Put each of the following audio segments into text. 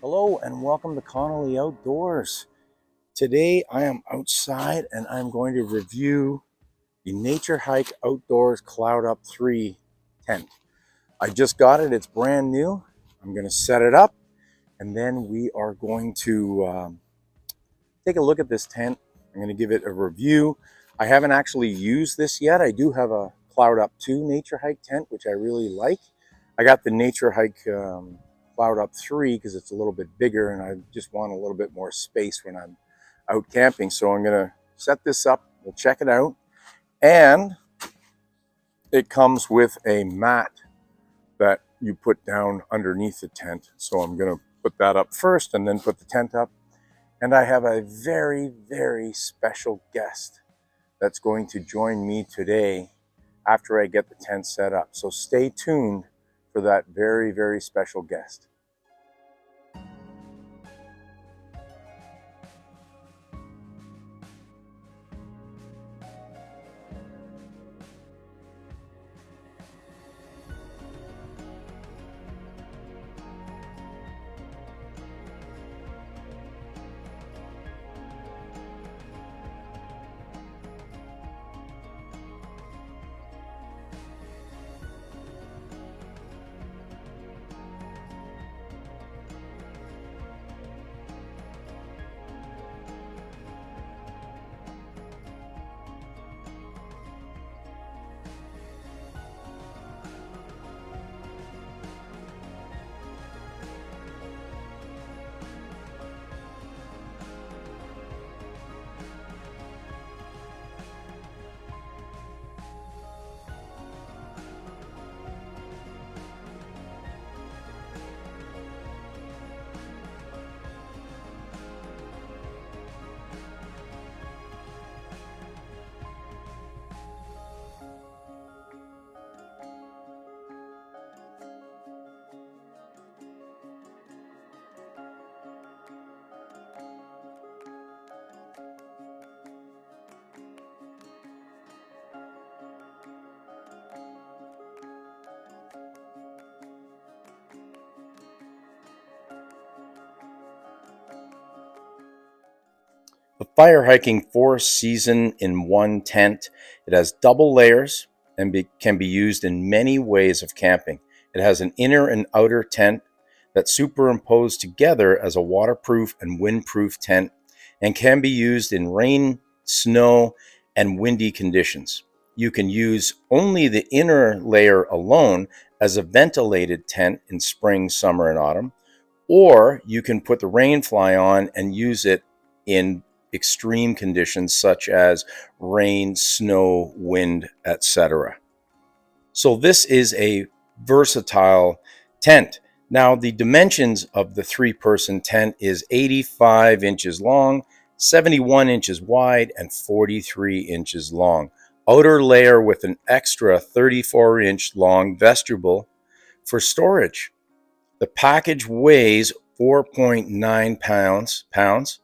Hello and welcome to Connolly Outdoors. Today I am outside and I'm going to review the Naturehike Outdoors Cloud Up 3 tent. I just got it, it's brand new. I'm going to set it up and then we are going to take a look at this tent. I'm going to give it a review. I haven't actually used this yet. I do have a Cloud Up 2 Naturehike tent, which I really like. I got the Naturehike Cloud Up 3 because it's a little bit bigger and I just want a little bit more space when I'm out camping. So I'm going to set this up. We'll check it out. And it comes with a mat that you put down underneath the tent. So I'm going to put that up first and then put the tent up. And I have a very, very special guest that's going to join me today after I get the tent set up. So stay tuned for that very, very special guest. The fire hiking forest season in one tent. It has double layers and can be used in many ways of camping. It has an inner and outer tent that's superimposed together as a waterproof and windproof tent and can be used in rain, snow, and windy conditions. You can use only the inner layer alone as a ventilated tent in spring, summer, and autumn, or you can put the rainfly on and use it in extreme conditions such as rain, snow, wind, etc. So this is a versatile tent. Now the dimensions of the three-person tent is 85 inches long, 71 inches wide, and 43 inches long. Outer layer with an extra 34-inch long vestibule for storage. The package weighs 4.9 pounds,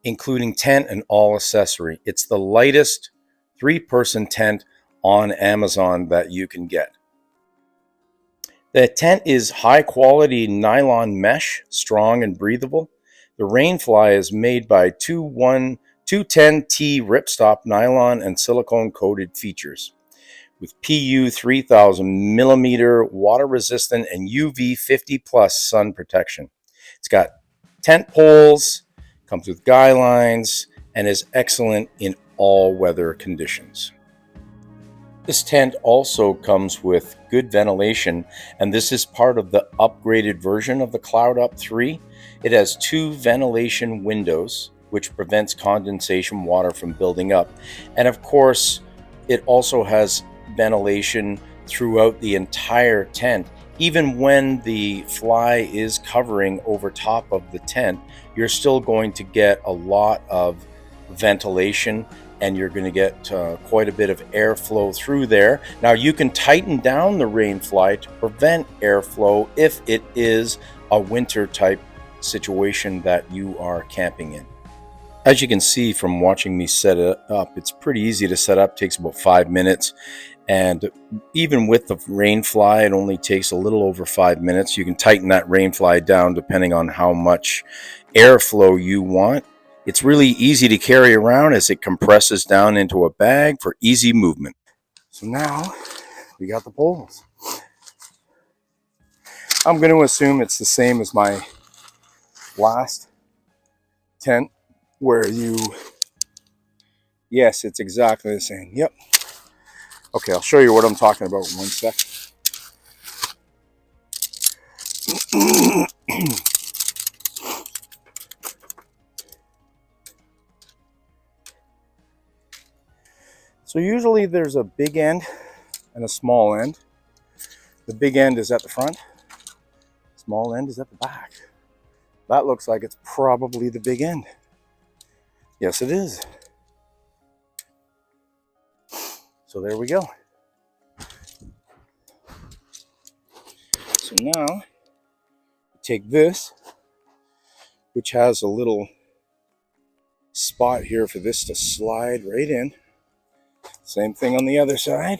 including tent and all accessory. It's the lightest three-person tent on Amazon that you can get. The tent is high-quality nylon mesh, strong and breathable. The rainfly is made by 210T ripstop nylon and silicone-coated features with PU 3000 millimeter water resistant and UV 50 plus sun protection. It's got tent poles, comes with guy lines, and is excellent in all weather conditions. This tent also comes with good ventilation, and this is part of the upgraded version of the Cloud Up 3. It has 2 ventilation windows, which prevents condensation water from building up. And of course, it also has ventilation throughout the entire tent. Even when the fly is covering over top of the tent, you're still going to get a lot of ventilation and you're going to get quite a bit of airflow through there. Now you can tighten down the rainfly to prevent airflow if it is a winter type situation that you are camping in. As you can see from watching me set it up, it's pretty easy to set up, takes about 5 minutes, And even with the rainfly, it only takes a little over 5 minutes. You can tighten that rainfly down depending on how much airflow you want. It's really easy to carry around as it compresses down into a bag for easy movement. So now we got the poles. I'm going to assume it's the same as my last tent where yes, it's exactly the same. Yep. Okay, I'll show you what I'm talking about in one sec. So usually there's a big end and a small end. The big end is at the front, small end is at the back. That looks like it's probably the big end. Yes, it is. So there we go. So now, take this, which has a little spot here for this to slide right in. Same thing on the other side.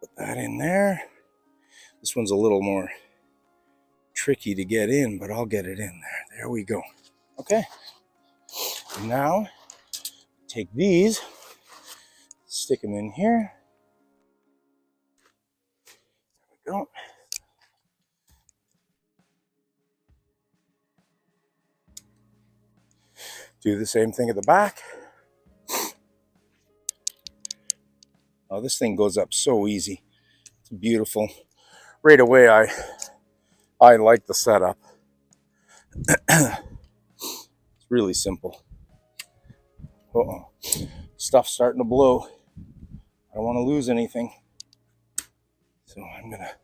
Put that in there. This one's a little more tricky to get in, but I'll get it in there. There we go. Okay. Now, take these, stick them in here. There we go. Do the same thing at the back. Oh, this thing goes up so easy. It's beautiful. Right away, I like the setup. It's really simple. Uh-oh. Stuff's starting to blow. I don't want to lose anything. So I'm going to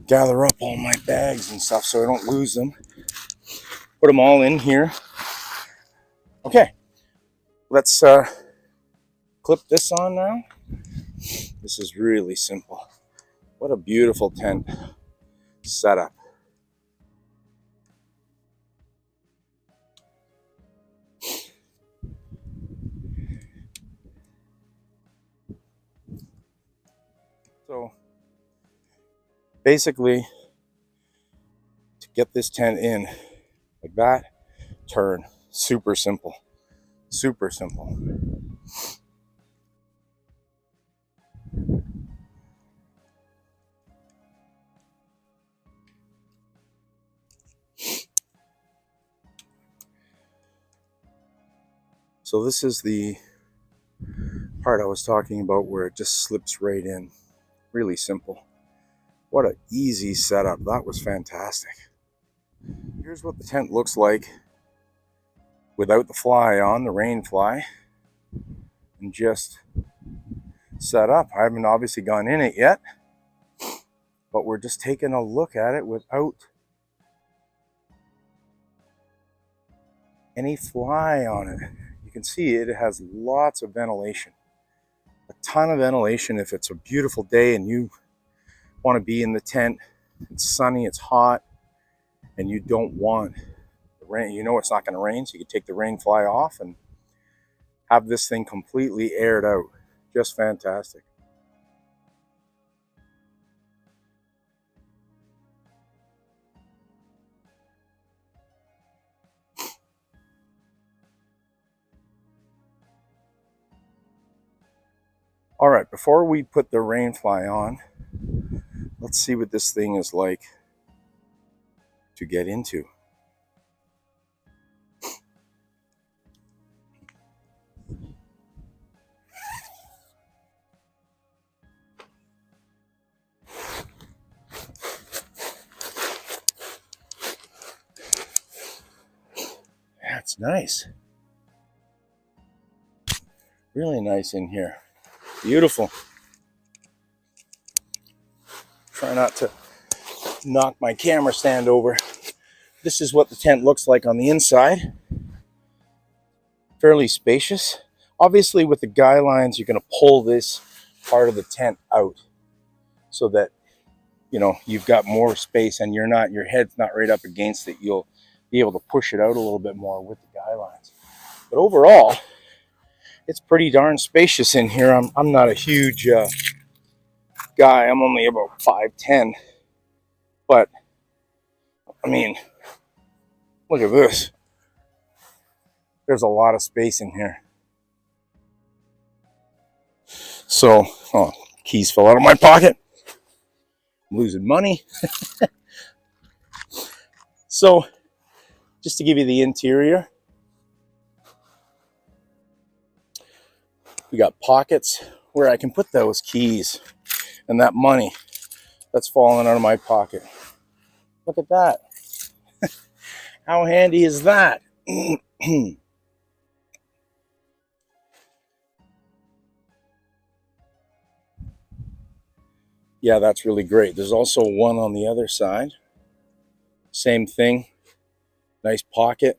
gather up all my bags and stuff so I don't lose them. Put them all in here. Okay. Let's clip this on now. This is really simple. What a beautiful tent setup. So basically, to get this tent in like that, turn. Super simple. Super simple. So this is the part I was talking about where it just slips right in. Really simple. What an easy setup. That was fantastic. Here's what the tent looks like without the fly on, the rain fly, and just set up. I haven't obviously gone in it yet, but we're just taking a look at it without any fly on it. You can see it has lots of ventilation, a ton of ventilation. If it's a beautiful day and you want to be in the tent, it's sunny, it's hot, and you don't want the rain, you know it's not going to rain, so you can take the rain fly off and have this thing completely aired out. Just fantastic. All right, before we put the rain fly on, let's see what this thing is like to get into. That's nice. Really nice in here. Beautiful. Try not to knock my camera stand over. This is what the tent looks like on the inside. Fairly spacious. Obviously, with the guy lines, you're going to pull this part of the tent out so that, you know, you've got more space and your head's not right up against it. You'll be able to push it out a little bit more with the guy lines. But overall, it's pretty darn spacious in here. I'm not a huge guy. I'm only about 5'10", but I mean, look at this. There's a lot of space in here. So, oh, keys fell out of my pocket. I'm losing money. So, just to give you the interior, we got pockets where I can put those keys and that money that's falling out of my pocket. Look at that. How handy is that? Yeah, that's really great. There's also one on the other side. Same thing. Nice pocket.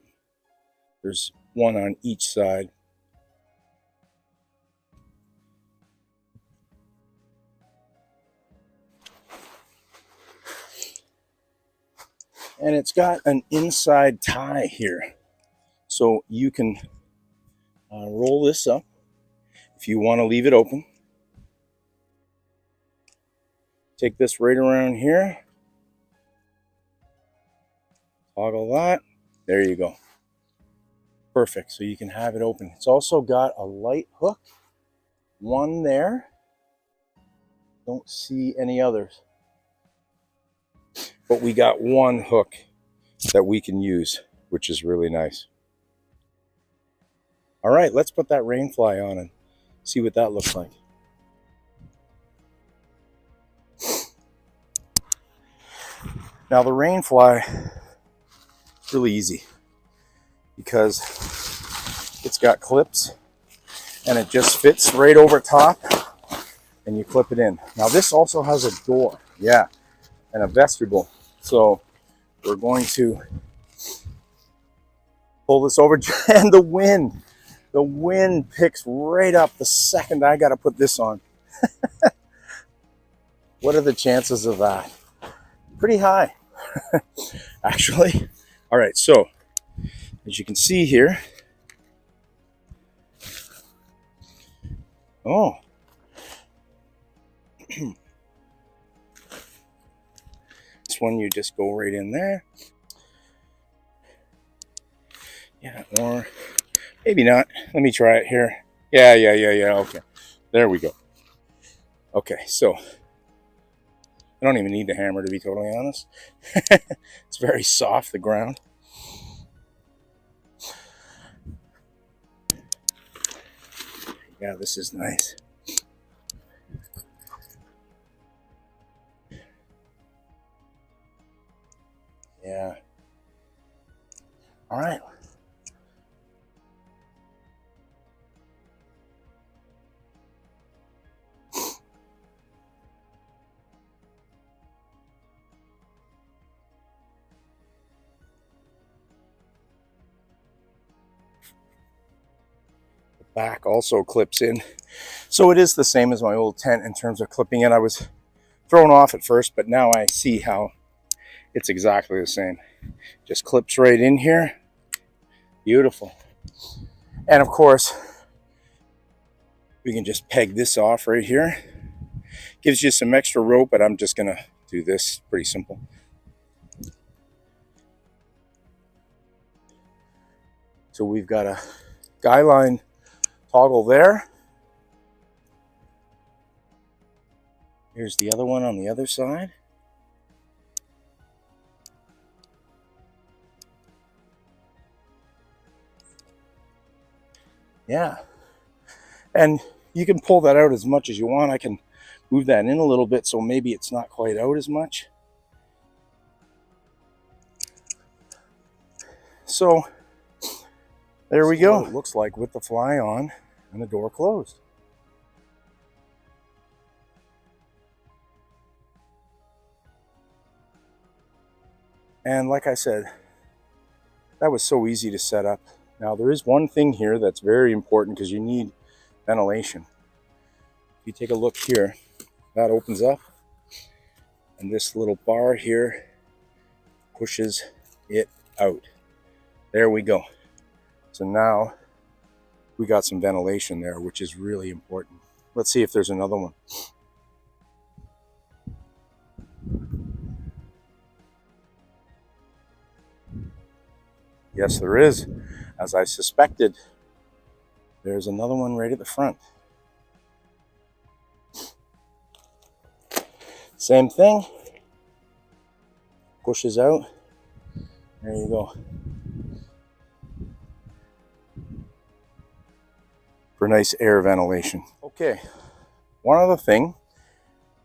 There's one on each side. And it's got an inside tie here. So you can roll this up if you want to leave it open. Take this right around here. Toggle that. There you go. Perfect. So you can have it open. It's also got a light hook. One there. Don't see any others. But we got one hook that we can use, which is really nice. All right, let's put that rainfly on and see what that looks like. Now the rainfly is really easy because it's got clips and it just fits right over top and you clip it in. Now this also has a door, yeah, and a vestibule. So we're going to pull this over and the wind picks right up the second I got to put this on. What are the chances of that? Pretty high, actually. All right, so as you can see here, oh, this one you just go right in there. Yeah, or maybe not. Let me try it here. Yeah, okay. There we go. Okay, so I don't even need the hammer, to be totally honest. It's very soft, the ground. Yeah, this is nice. Yeah. All right. The back also clips in. So it is the same as my old tent in terms of clipping it. I was thrown off at first, but now I see how it's exactly the same. Just clips right in here. Beautiful. And of course, we can just peg this off right here. Gives you some extra rope, but I'm just gonna do this. Pretty simple. So we've got a guy line toggle there. Here's the other one on the other side. Yeah. And you can pull that out as much as you want. I can move that in a little bit so maybe it's not quite out as much. So there we go. It looks like with the fly on and the door closed. And like I said, that was so easy to set up. Now there is one thing here that's very important because you need ventilation. If you take a look here, that opens up and this little bar here pushes it out. There we go. So now we got some ventilation there, which is really important. Let's see if there's another one. Yes, there is. As I suspected, there's another one right at the front. Same thing. Pushes out. There you go. For nice air ventilation. Okay. One other thing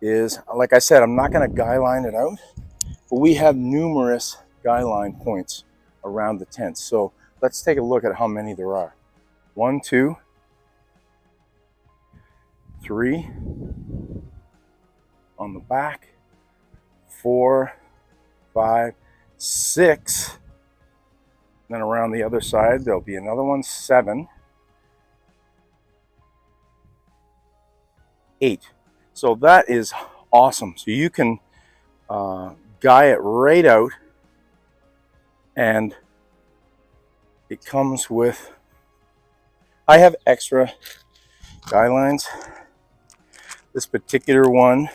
is, like I said, I'm not going to guy line it out, but we have numerous guy line points around the tent. So let's take a look at how many there are. 1, 2, 3 on the back, 4, 5, 6. Then around the other side, there'll be another one, 7, 8. So that is awesome. So you can guy it right out, and it comes with, I have extra guy lines. This particular one,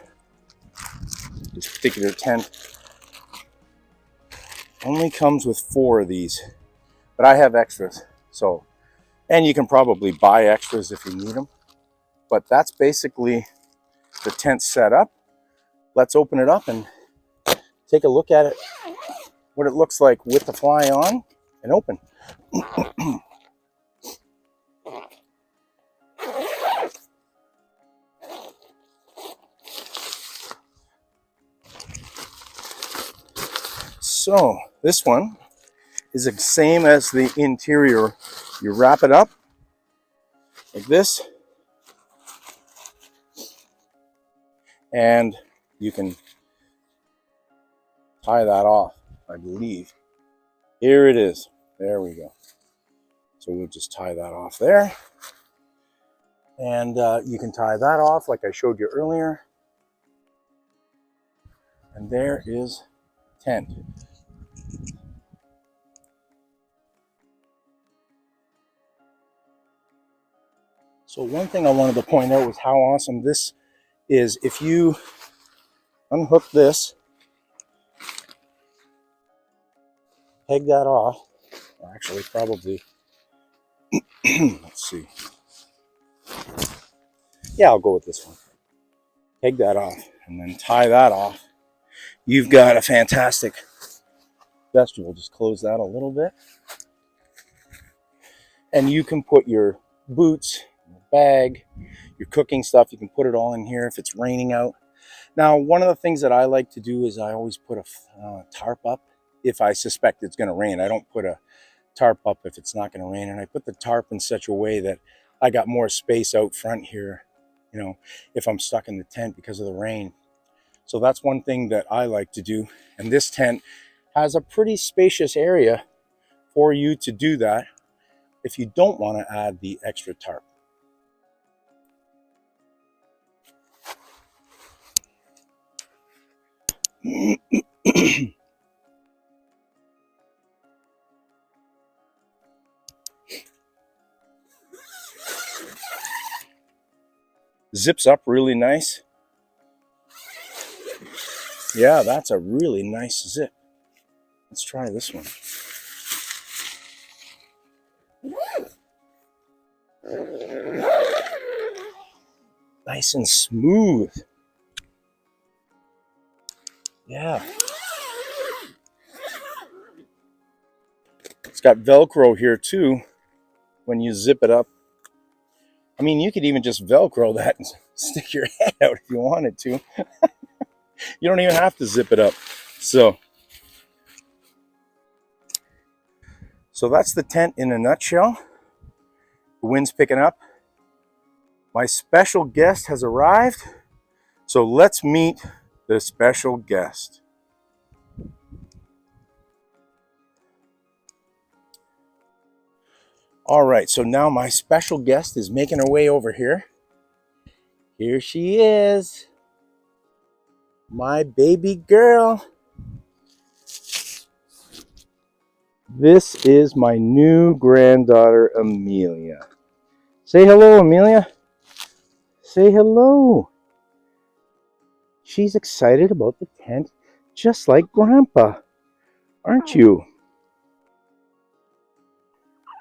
this particular tent, only comes with 4 of these, but I have extras. So, and you can probably buy extras if you need them. But that's basically the tent set up. Let's open it up and take a look at it, what it looks like with the fly on and open. So this one is the same as the interior. You wrap it up like this, and you can tie that off, I believe. Here it is. There we go. So we'll just tie that off there. And you can tie that off like I showed you earlier. And there is tent. So one thing I wanted to point out was how awesome this is. If you unhook this, peg that off, or actually probably, let's see. Yeah, I'll go with this one. Peg that off and then tie that off. You've got a fantastic vest. We'll just close that a little bit. And you can put your boots, your bag, your cooking stuff, you can put it all in here if it's raining out. Now, one of the things that I like to do is I always put a tarp up if I suspect it's going to rain. I don't put a tarp up if it's not going to rain. And I put the tarp in such a way that I got more space out front here, you know, if I'm stuck in the tent because of the rain. So that's one thing that I like to do. And this tent has a pretty spacious area for you to do that if you don't want to add the extra tarp. Zips up really nice. Yeah, that's a really nice zip. Let's try this one. Nice and smooth. Yeah. It's got Velcro here too when you zip it up. I mean, you could even just Velcro that and stick your head out if you wanted to. You don't even have to zip it up. So that's the tent in a nutshell. The wind's picking up. My special guest has arrived. So let's meet the special guest. All right, so now my special guest is making her way over here. Here she is. My baby girl. This is my new granddaughter, Amelia. Say hello, Amelia. Say hello. She's excited about the tent, just like Grandpa, aren't you?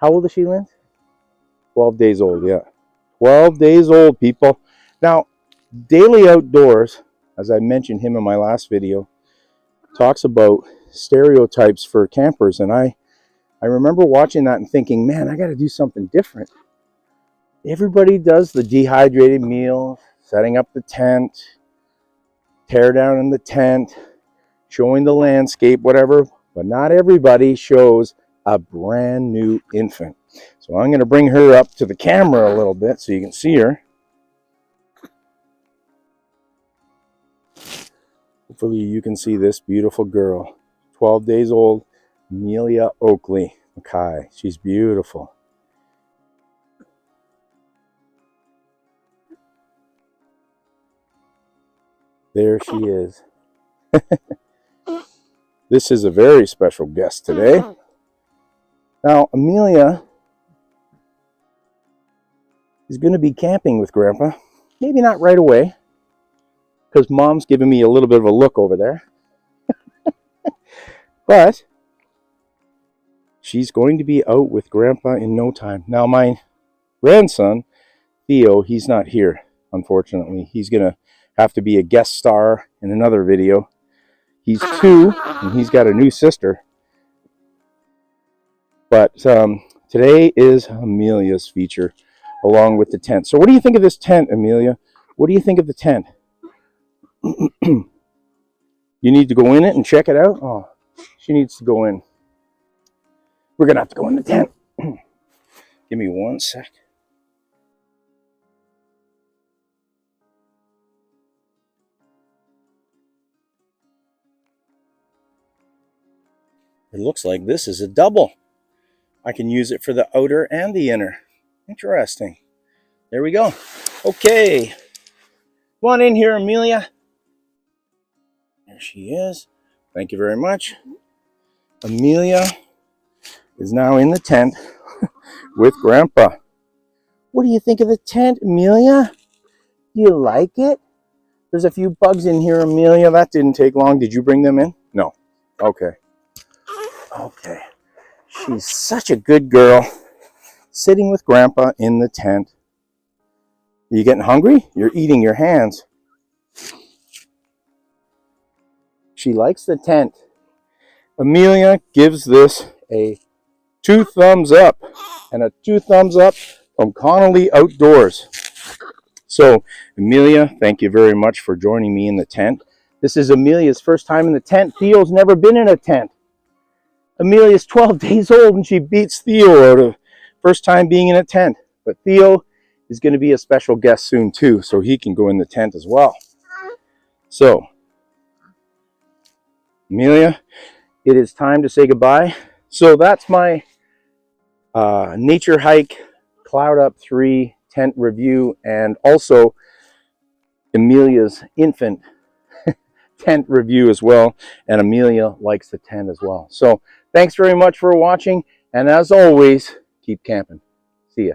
How old is she, Lynn? 12 days old, yeah. 12 days old, people. Now, Daily Outdoors, as I mentioned him in my last video, talks about stereotypes for campers, and I remember watching that and thinking, man, I got to do something different. Everybody does the dehydrated meal, setting up the tent, tear down in the tent, showing the landscape, whatever, but not everybody shows a brand new infant. So I'm going to bring her up to the camera a little bit so you can see her. Hopefully you can see this beautiful girl, 12 days old, Amelia Oakley Mackay. She's beautiful. There she is. This is a very special guest today. Now, Amelia is going to be camping with Grandpa. Maybe not right away, because Mom's giving me a little bit of a look over there. But she's going to be out with Grandpa in no time. Now, my grandson, Theo, he's not here, unfortunately. He's going to have to be a guest star in another video. He's 2, and he's got a new sister. But today is Amelia's feature, along with the tent. So what do you think of this tent, Amelia? What do you think of the tent? You need to go in it and check it out? Oh, she needs to go in. We're going to have to go in the tent. Give me 1 sec. It looks like this is a double. I can use it for the outer and the inner. Interesting. There we go. Okay. Come on in here, Amelia. There she is. Thank you very much. Amelia is now in the tent with Grandpa. What do you think of the tent, Amelia? Do you like it? There's a few bugs in here, Amelia. That didn't take long. Did you bring them in? No. Okay. Okay. She's such a good girl. Sitting with Grandpa in the tent. Are you getting hungry? You're eating your hands. She likes the tent. Amelia gives this a 2 thumbs up and a 2 thumbs up from Connolly Outdoors. So, Amelia, thank you very much for joining me in the tent. This is Amelia's first time in the tent. Theo's never been in a tent. Amelia's 12 days old and she beats Theo out of first time being in a tent. But Theo is going to be a special guest soon too, so he can go in the tent as well. So, Amelia, it is time to say goodbye. So that's my Naturehike Cloud Up 3 tent review, and also Amelia's infant tent review as well. And Amelia likes the tent as well. So thanks very much for watching, and as always, keep camping. See ya.